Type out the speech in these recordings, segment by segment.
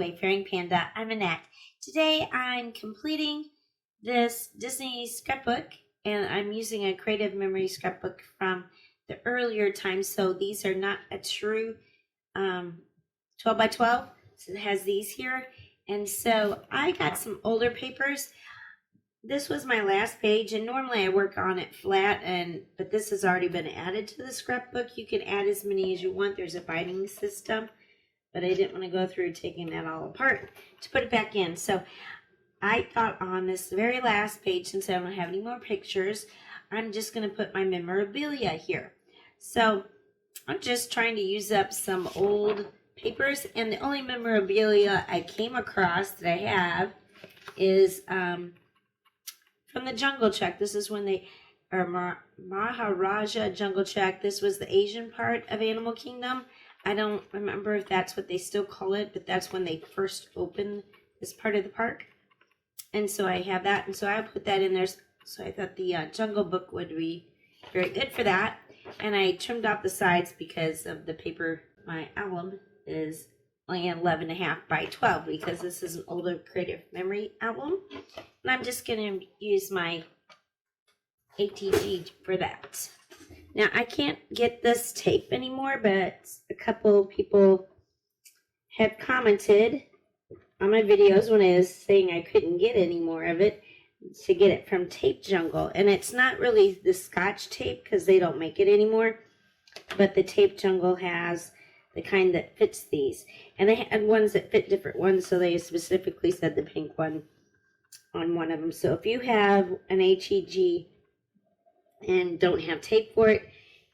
Wayfaring Panda. I'm Annette. Today I'm completing this Disney scrapbook, and I'm using a creative memory scrapbook from the earlier times. So these are not a true 12 by 12. So it has these here. And so I got some older papers. This was my last page, and normally I work on it flat, but this has already been added to the scrapbook. You can add as many as you want. There's a binding system, but I didn't want to go through taking that all apart to put it back in. So I thought on this very last page, since I don't have any more pictures, I'm just going to put my memorabilia here. So I'm just trying to use up some old papers, and the only memorabilia I came across that I have is from the Jungle Trek. This is when they are Maharaja Jungle Trek. This was the Asian part of Animal Kingdom. I don't remember if that's what they still call it, but that's when they first opened this part of the park. And so I have that, and so I put that in there. So I thought the Jungle Book would be very good for that. And I trimmed off the sides because of the paper. My album is only 11.5 by 12 because this is an older creative memory album. And I'm just going to use my ATG for that. Now, I can't get this tape anymore, but a couple people have commented on my videos when I was saying I couldn't get any more of it, to get it from Tape Jungle. And it's not really the Scotch tape because they don't make it anymore, but the Tape Jungle has the kind that fits these. And they had ones that fit different ones, so they specifically said the pink one on one of them. So if you have an ATG and don't have tape for it,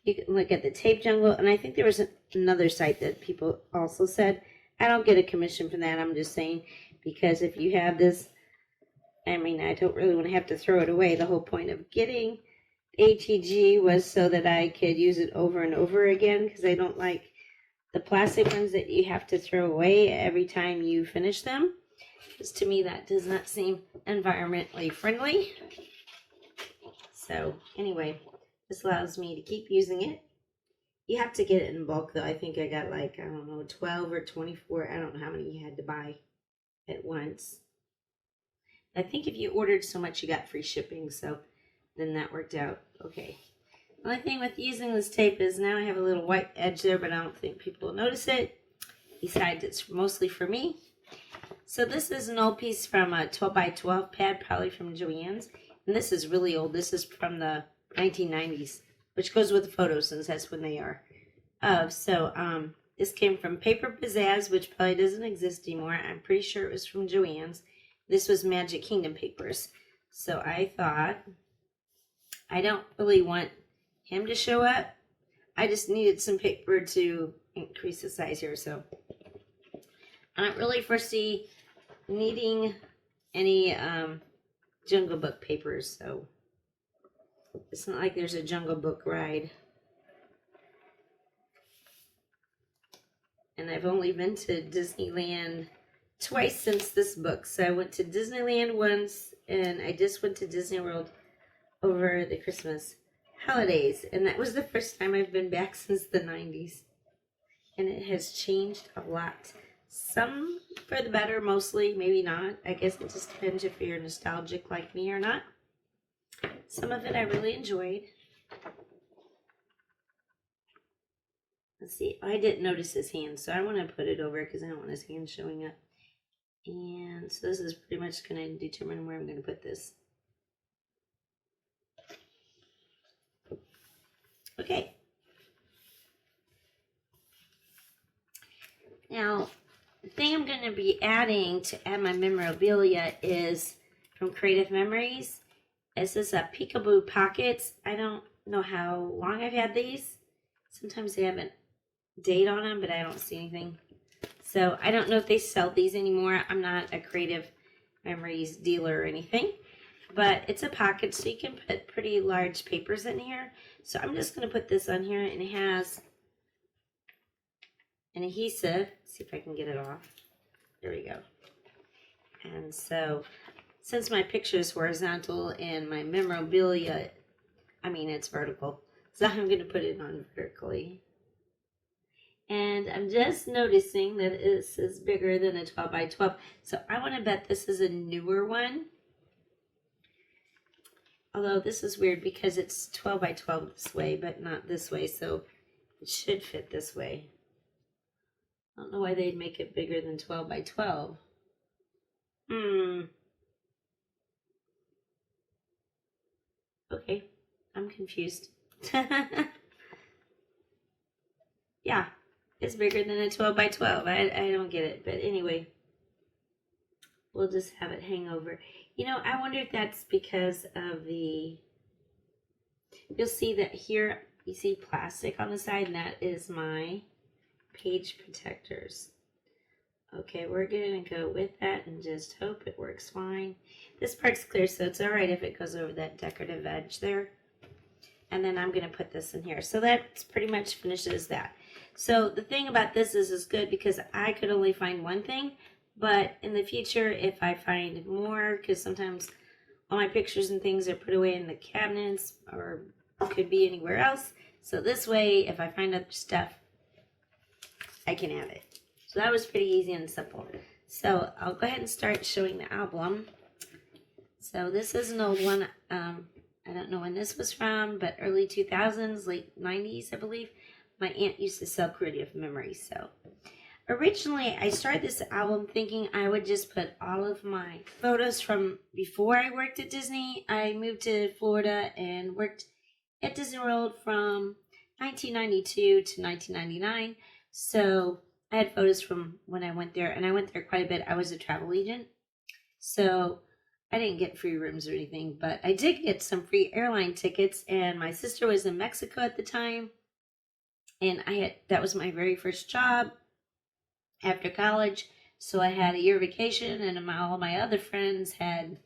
you can look at the Tape Jungle. And I think there was another site that people also said. I don't get a commission for that. I'm just saying, because if you have this, I mean, I don't really want to have to throw it away. The whole point of getting ATG was so that I could use it over and over again, because I don't like the plastic ones that you have to throw away every time you finish them. Because to me, that does not seem environmentally friendly. So anyway, this allows me to keep using it. You have to get it in bulk, though. I think I got like, I don't know, 12 or 24. I don't know how many you had to buy at once. I think if you ordered so much, you got free shipping. So then that worked out okay. The only thing with using this tape is now I have a little white edge there, but I don't think people will notice it. Besides, it's mostly for me. So this is an old piece from a 12 by 12 pad, probably from Joann's. And this is really old. This is from the 1990s, which goes with the photos since that's when they are of. So this came from Paper Pizazz, which probably doesn't exist anymore. I'm pretty sure it was from Joann's. This was Magic Kingdom papers. So I thought, I don't really want him to show up. I just needed some paper to increase the size here. So I don't really foresee needing any Jungle Book papers. So it's not like there's a Jungle Book ride. And I've only been to Disneyland twice since this book. So I went to Disneyland once, and I just went to Disney World over the Christmas holidays. And that was the first time I've been back since the 90s. And it has changed a lot. Some for the better, mostly, maybe not. I guess it just depends if you're nostalgic like me or not. Some of it I really enjoyed. Let's see. I didn't notice his hand, so I want to put it over because I don't want his hand showing up. And so this is pretty much going to determine where I'm going to put this. Okay. Now, the thing I'm going to be adding to add my memorabilia is from Creative Memories. This is a Peekaboo pockets. I don't know how long I've had these. Sometimes they have a date on them, but I don't see anything. So I don't know if they sell these anymore. I'm not a Creative Memories dealer or anything. But it's a pocket, so you can put pretty large papers in here. So I'm just going to put this on here, and it has an adhesive. Let's see if I can get it off. There we go. And so since my picture is horizontal and my memorabilia, I mean, it's vertical. So I'm going to put it on vertically. And I'm just noticing that this is bigger than a 12 by 12. So I want to bet this is a newer one. Although this is weird because it's 12 by 12 this way, but not this way. So it should fit this way. I don't know why they'd make it bigger than 12 by 12. Okay, I'm confused. Yeah, it's bigger than a 12 by 12. I don't get it. But anyway, we'll just have it hang over. You know, I wonder if that's because of the... You'll see that here, you see plastic on the side, and that is my page protectors. Okay, we're going to go with that and just hope it works fine. This part's clear, so it's all right if it goes over that decorative edge there. And then I'm going to put this in here. So that pretty much finishes that. So the thing about this is it's good because I could only find one thing. But in the future, if I find more, because sometimes all my pictures and things are put away in the cabinets or could be anywhere else. So this way, if I find other stuff, I can add it. So that was pretty easy and simple. So I'll go ahead and start showing the album. So this is an old one. I don't know when this was from, but early 2000s, late 90s, I believe. My aunt used to sell creative memories. So originally, I started this album thinking I would just put all of my photos from before I worked at Disney. I moved to Florida and worked at Disney World from 1992 to 1999. So I had photos from when I went there, and I went there quite a bit. I was a travel agent. So I didn't get free rooms or anything, but I did get some free airline tickets, and my sister was in Mexico at the time, and that was my very first job after college, so I had a year vacation, and all my other friends had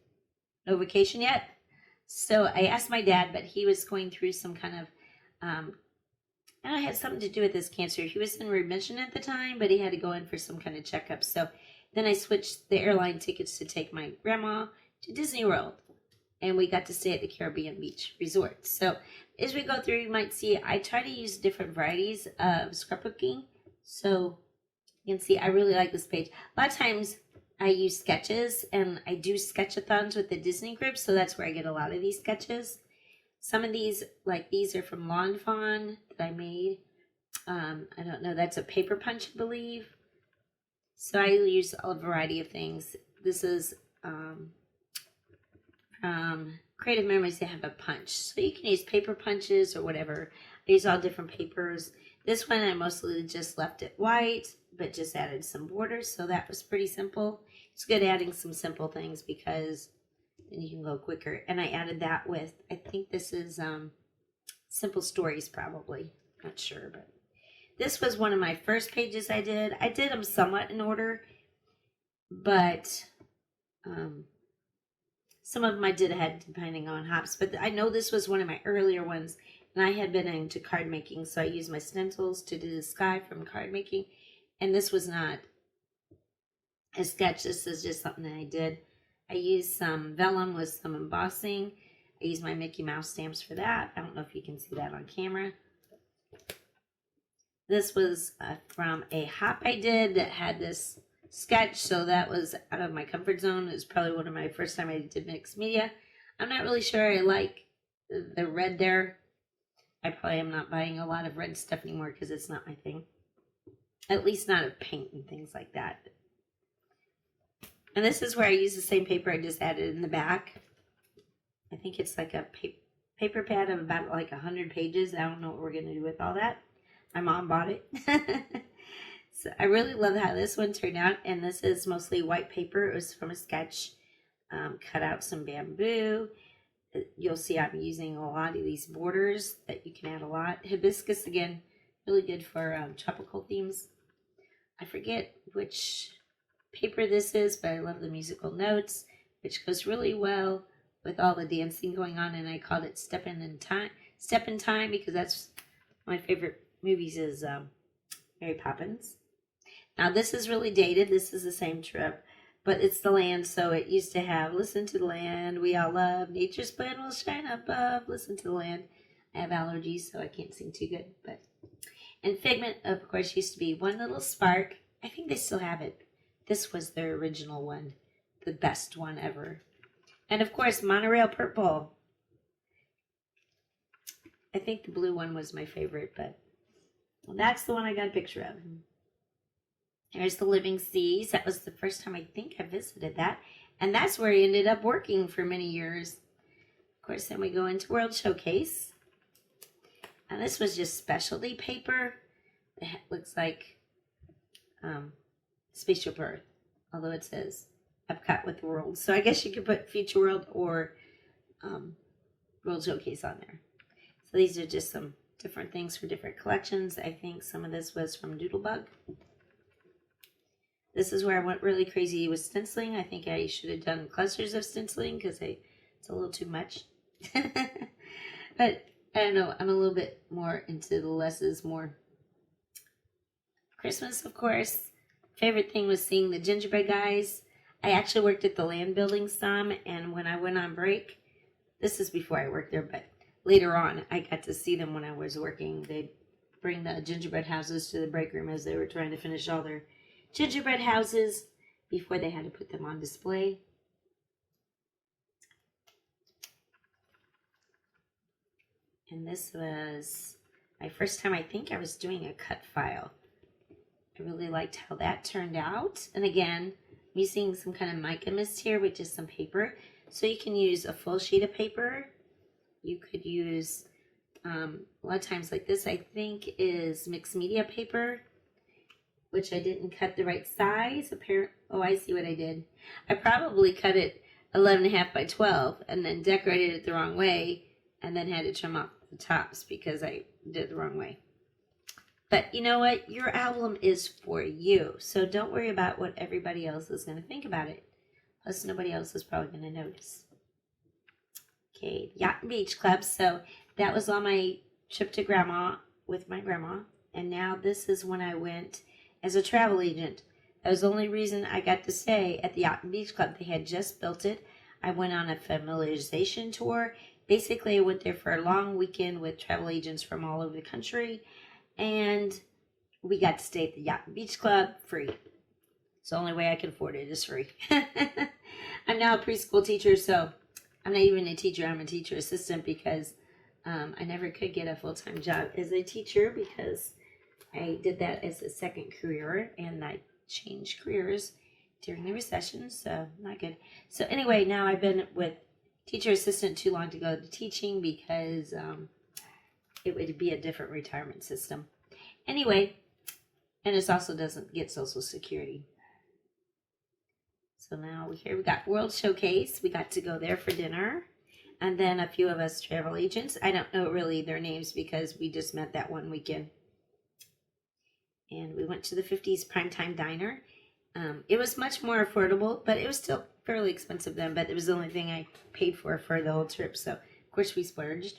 no vacation yet. So I asked my dad, but he was going through some kind of, and it had something to do with his cancer. He was in remission at the time, but he had to go in for some kind of checkup. So then I switched the airline tickets to take my grandma to Disney World, and we got to stay at the Caribbean Beach Resort. So as we go through, you might see I try to use different varieties of scrapbooking. So you can see I really like this page. A lot of times I use sketches, and I do sketch-a-thons with the Disney group, so that's where I get a lot of these sketches. Some of these, like these, are from Lawn Fawn that I made. I don't know, that's a paper punch, I believe. So I use a variety of things. This is Creative Memories. They have a punch, so you can use paper punches or whatever. I use all different papers. This one I mostly just left it white, but just added some borders, so that was pretty simple. It's good adding some simple things because then you can go quicker. And I added that with, I think this is Simple Stories, probably, not sure, but this was one of my first pages I did. I did them somewhat in order, but some of them I did ahead depending on hops. But I know this was one of my earlier ones, and I had been into card making, so I used my stencils to do the sky from card making. And this was not a sketch. This is just something that I did. I used some vellum with some embossing. I used my Mickey Mouse stamps for that. I don't know if you can see that on camera. This was from a hop I did that had this sketch, so that was out of my comfort zone. It was probably one of my first time I did mixed media. I'm not really sure I like the red there. I probably am not buying a lot of red stuff anymore because it's not my thing. At least not of paint and things like that. And this is where I use the same paper I just added in the back. I think it's like a paper pad of about like 100 pages. I don't know what we're going to do with all that. My mom bought it. So I really love how this one turned out. And this is mostly white paper. It was from a sketch. Cut out some bamboo. You'll see I'm using a lot of these borders that you can add a lot. Hibiscus, again, really good for tropical themes. I forget which paper this is, but I love the musical notes, which goes really well with all the dancing going on. And I called it Step in Time because that's my favorite movies is Mary Poppins. Now this is really dated. This is the same trip, but it's the land, so it used to have listen to the land we all love, nature's plan will shine above, listen to the land. I have allergies, so I can't sing too good, but And Figment, of course, used to be One Little Spark. I think they still have it. This was their original one, the best one ever. And of course, Monorail Purple. I think the blue one was my favorite, but well, that's the one I got a picture of. There's the Living Seas. That was the first time I think I visited that. And that's where I ended up working for many years. Of course, then we go into World Showcase. And this was just specialty paper. It looks like Spaceship Earth, although it says Epcot with World. So I guess you could put Future World or World Showcase on there. So these are just some different things for different collections. I think some of this was from Doodlebug. This is where I went really crazy with stenciling. I think I should have done clusters of stenciling because it's a little too much. But I don't know. I'm a little bit more into the less is more. Christmas, of course. Favorite thing was seeing the gingerbread guys. I actually worked at the land building some, and when I went on break, this is before I worked there, but later on, I got to see them when I was working. They'd bring the gingerbread houses to the break room as they were trying to finish all their gingerbread houses before they had to put them on display. And this was my first time, I think I was doing a cut file. I really liked how that turned out. And again, I'm using some kind of mica mist here, which is some paper. So you can use a full sheet of paper. You could use, a lot of times like this, I think is mixed media paper, which I didn't cut the right size. Oh, I see what I did. I probably cut it 11.5 by 12 and then decorated it the wrong way and then had to trim off the tops because I did it the wrong way. But you know what? Your album is for you. So don't worry about what everybody else is going to think about it. Plus, nobody else is probably going to notice. Okay, Yacht and Beach Club. So that was on my trip to Grandma with my grandma. And now this is when I went as a travel agent. That was the only reason I got to stay at the Yacht and Beach Club. They had just built it. I went on a familiarization tour. Basically, I went there for a long weekend with travel agents from all over the country. And we got to stay at the Yacht and Beach Club free. It's the only way I can afford it is free. I'm now a preschool teacher, so I'm not even a teacher. I'm a teacher assistant because I never could get a full-time job as a teacher because I did that as a second career, and I changed careers during the recession, so not good. So anyway, now I've been with teacher assistant too long to go to teaching because it would be a different retirement system. Anyway, and it also doesn't get Social Security. So now here we got World Showcase. We got to go there for dinner. And then a few of us travel agents. I don't know really their names because we just met that one weekend. And we went to the 50s Primetime Diner. It was much more affordable, but it was still fairly expensive then. But it was the only thing I paid for the whole trip. So, of course, we splurged.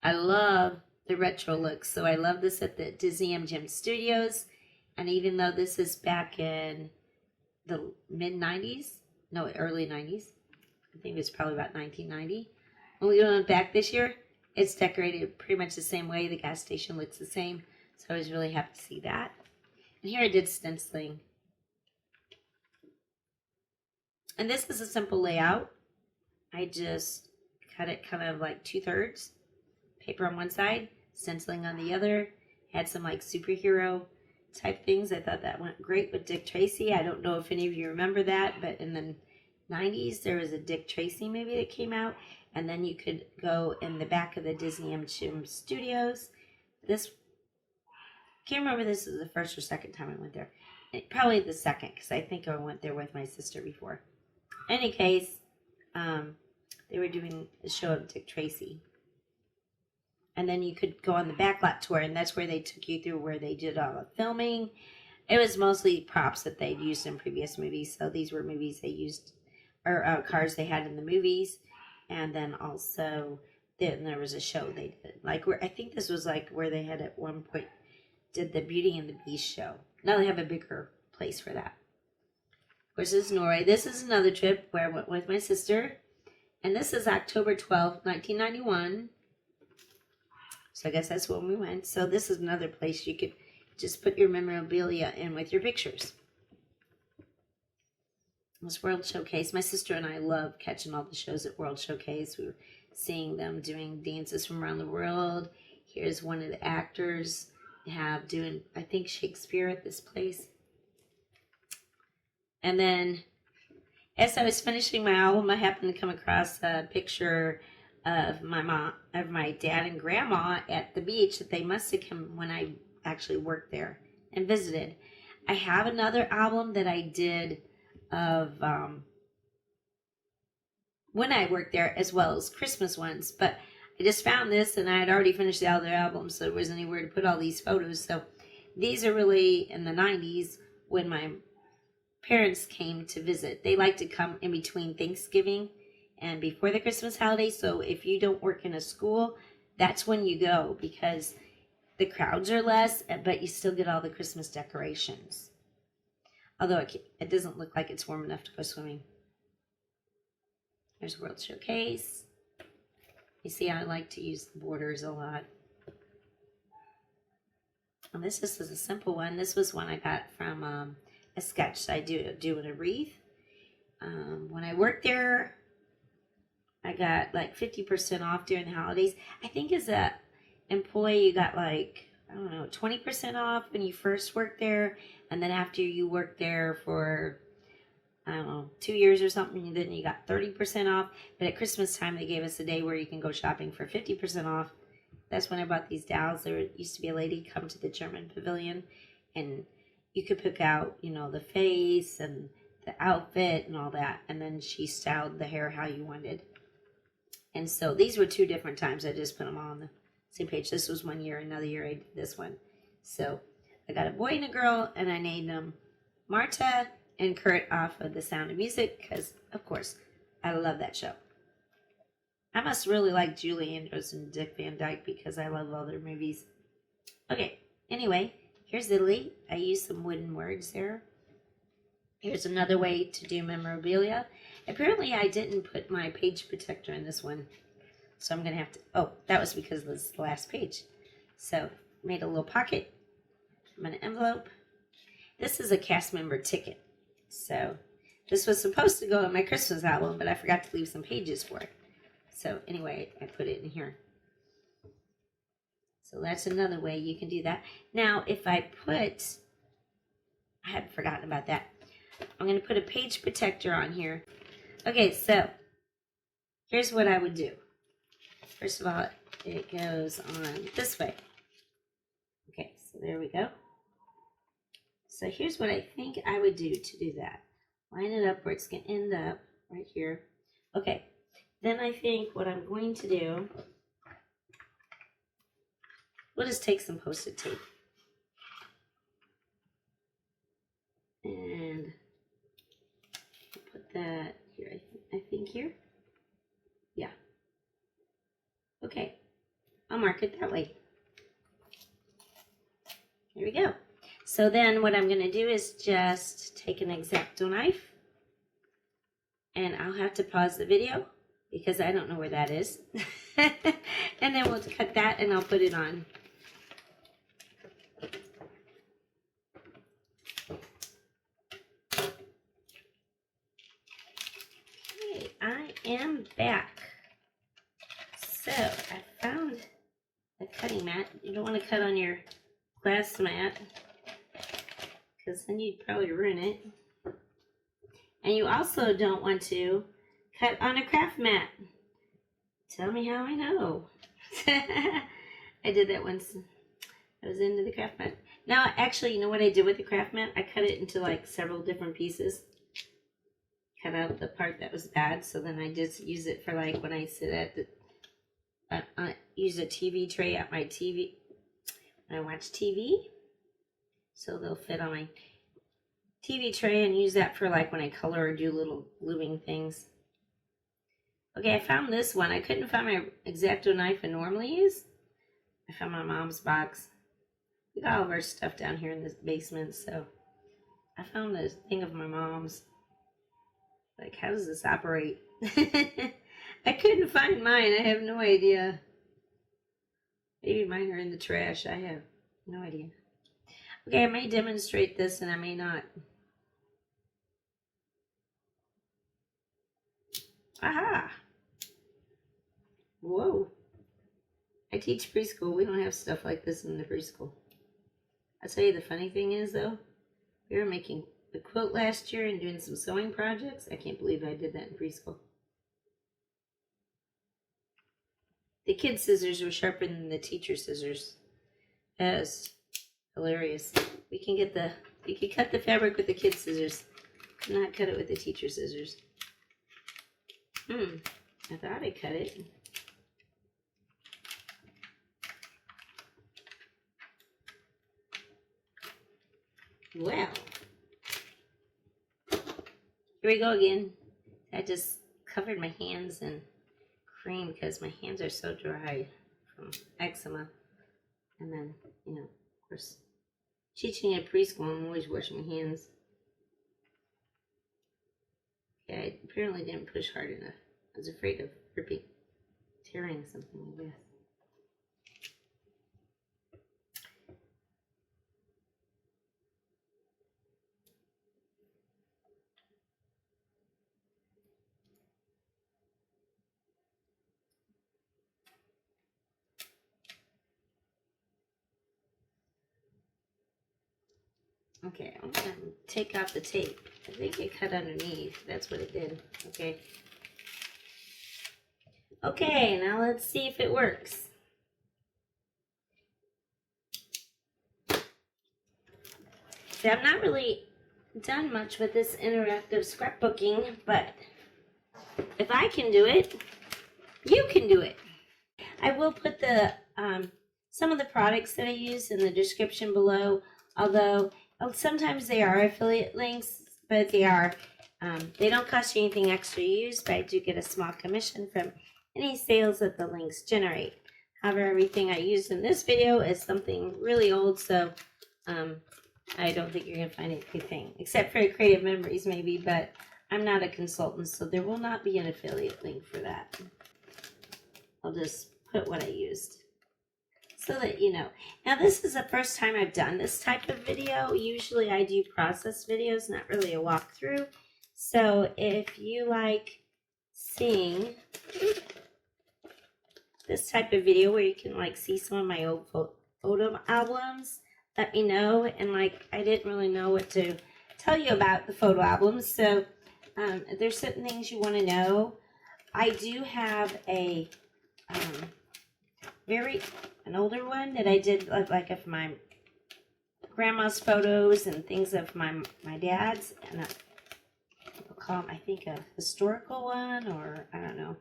I love the retro look. So I love this at the Disney MGM Studios. And even though this is back in the mid-90s, no, early 90s. I think it was probably about 1990. When we went back this year, it's decorated pretty much the same way. The gas station looks the same. So I was really happy to see that. And here I did stenciling. And this is a simple layout. I just cut it kind of like 2/3. Paper on one side, stenciling on the other. Had some like superhero type things. I thought that went great with Dick Tracy. I don't know if any of you remember that, but in the 90s there was a Dick Tracy movie that came out, and then you could go in the back of the Disney MGM Studios. This, can't remember if this is the first or second time I went there. Probably the second, because I think I went there with my sister before. In any case, they were doing a show of Dick Tracy. And then you could go on the backlot tour, and that's where they took you through where they did all the filming. It was mostly props that they'd used in previous movies. So these were movies they used, or cars they had in the movies. And then also, then there was a show they did. Like, where I think this was like where they had at one point did the Beauty and the Beast show. Now they have a bigger place for that. Of course, this is Norway. This is another trip where I went with my sister. And this is October 12th, 1991. So I guess that's when we went. So this is another place you could just put your memorabilia in with your pictures. This World Showcase. My sister and I love catching all the shows at World Showcase. We were seeing them doing dances from around the world. Here's one of the actors doing, I think, Shakespeare at this place. And then as I was finishing my album, I happened to come across a picture of my dad and grandma at the beach that they must have come when I actually worked there and visited. I have another album that I did of when I worked there, as well as Christmas ones, but I just found this and I had already finished the other album, so there wasn't anywhere to put all these photos. So these are really in the 90s when my parents came to visit. They like to come in between Thanksgiving and before the Christmas holiday. So if you don't work in a school, that's when you go, because the crowds are less, but you still get all the Christmas decorations. Although it doesn't look like it's warm enough to go swimming. There's World Showcase. You see, I like to use the borders a lot. And this is a simple one. This was one I got from a sketch I do in a wreath. When I worked there, I got like 50% off during the holidays. I think as a employee, you got like, I don't know, 20% off when you first worked there. And then after you worked there for, I don't know, 2 years or something, then you got 30% off. But at Christmas time, they gave us a day where you can go shopping for 50% off. That's when I bought these dolls. There used to be a lady come to the German pavilion, and you could pick out, you know, the face and the outfit and all that. And then she styled the hair how you wanted. And so these were 2 different times. I just put them all on the same page. This was 1 year. Another year I did this one. So I got a boy and a girl, and I named them Marta and Kurt off of The Sound of Music because, of course, I love that show. I must really like Julie Andrews and Dick Van Dyke because I love all their movies. Okay, anyway, here's Italy. I used some wooden words there. Here's another way to do memorabilia. Apparently, I didn't put my page protector in this one, so I'm going to have to... Oh, that was because this is the last page. So, made a little pocket. I'm in an envelope. This is a cast member ticket. So, this was supposed to go in my Christmas album, but I forgot to leave some pages for it. So, anyway, I put it in here. So, that's another way you can do that. Now, if I put... I had forgotten about that. I'm going to put a page protector on here. Okay, so, here's what I would do. First of all, it goes on this way. Okay, so there we go. So here's what I think I would do to do that. Line it up where it's going to end up right here. Okay, then I think what I'm going to do, we'll just take some Post-it tape. And put that here, I think here. Yeah. Okay, I'll mark it that way. There we go. So then what I'm going to do is just take an X-Acto knife, and I'll have to pause the video because I don't know where that is. And then we'll cut that and I'll put it on. Okay, I am back. So I found a cutting mat. You don't want to cut on your glass mat, because then you'd probably ruin it. And you also don't want to cut on a craft mat. Tell me how I know. I did that once. I was into the craft mat. Now, actually, you know what I did with the craft mat? I cut it into like several different pieces. Cut out the part that was bad, so then I just use it for like when I sit at the... use a TV tray at my TV when I watch TV. So they'll fit on my TV tray, and use that for like when I color or do little gluing things. Okay, I found this one. I couldn't find my X-Acto knife I normally use. I found my mom's box. We got all of our stuff down here in this basement, so I found this thing of my mom's. Like, how does this operate? I couldn't find mine. I have no idea. Maybe mine are in the trash. I have no idea. Okay, I may demonstrate this and I may not. Aha! Whoa. I teach preschool. We don't have stuff like this in the preschool. I'll tell you the funny thing is, though, we were making the quilt last year and doing some sewing projects. I can't believe I did that in preschool. The kids' scissors were sharper than the teacher's scissors. That is hilarious. We can cut the fabric with the kids' scissors. Could not cut it with the teacher's scissors. I thought I cut it. Well, here we go again. I just covered my hands in cream because my hands are so dry from eczema. And then, of course, teaching at preschool, I'm always washing my hands. Yeah, I apparently didn't push hard enough. I was afraid of ripping, tearing something like this. Okay, I'm going to take off the tape. I think it cut underneath. That's what it did. Okay. Okay, now let's see if it works. See, I've not really done much with this interactive scrapbooking, but if I can do it, you can do it. I will put the some of the products that I use in the description below, although sometimes they are affiliate links, but they don't cost you anything extra to use, but I do get a small commission from any sales that the links generate. However, everything I use in this video is something really old, so I don't think you're going to find anything, except for Creative Memories maybe, but I'm not a consultant, so there will not be an affiliate link for that. I'll just put what I used so that you know. Now, this is the first time I've done this type of video. Usually I do process videos, not really a walkthrough. So if you like seeing this type of video where you can see some of my old photo albums, let me know. And I didn't really know what to tell you about the photo albums. So if there's certain things you want to know, I do have a an older one that I did of my grandma's photos and things of my dad's, and I'll call them, I think, a historical one, or I don't know.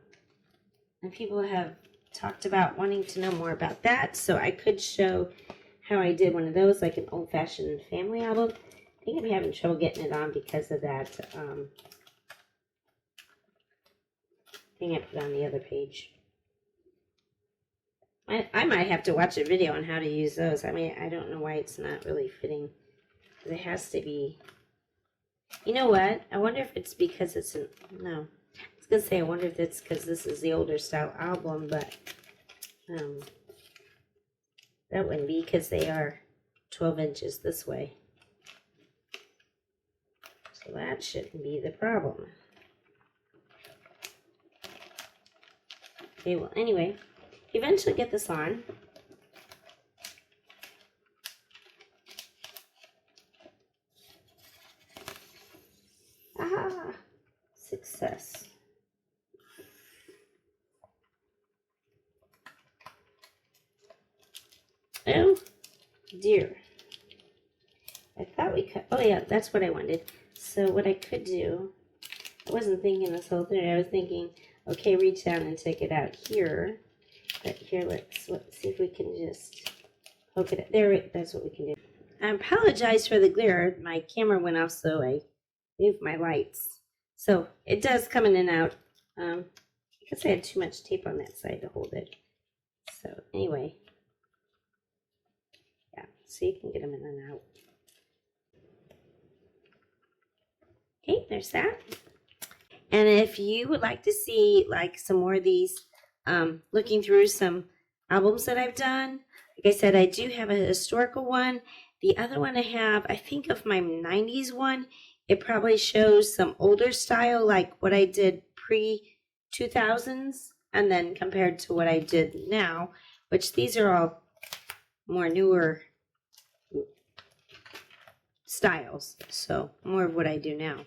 And people have talked about wanting to know more about that, so I could show how I did one of those, like an old-fashioned family album. I think I'm having trouble getting it on because of that thing I put on the other page. I might have to watch a video on how to use those. I mean, I don't know why it's not really fitting. It has to be. You know what? I wonder if it's because it's no. I was going to say, I wonder if it's because this is the older style album, but that wouldn't be, because they are 12 inches this way. So that shouldn't be the problem. Okay, well, anyway. Eventually get this on. Ah, success. Oh dear. I thought we could, oh yeah, that's what I wanted. So what I could do, I wasn't thinking this whole thing, I was thinking, okay, reach down and take it out here. But here, let's see if we can just poke it. There, that's what we can do. I apologize for the glare. My camera went off, so I moved my lights. So it does come in and out. Because I had too much tape on that side to hold it. So anyway, yeah. So you can get them in and out. Okay, there's that. And if you would like to see some more of these. Looking through some albums that I've done. Like I said, I do have a historical one. The other one I have, I think of my 90s one. It probably shows some older style, like what I did pre-2000s, and then compared to what I did now, which these are all more newer styles. So more of what I do now.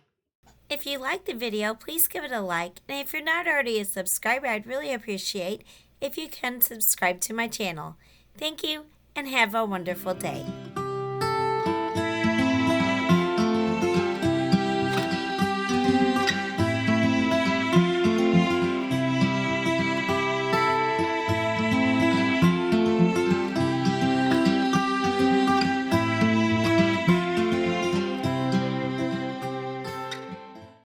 If you liked the video, please give it a like. And if you're not already a subscriber, I'd really appreciate if you can subscribe to my channel. Thank you and have a wonderful day.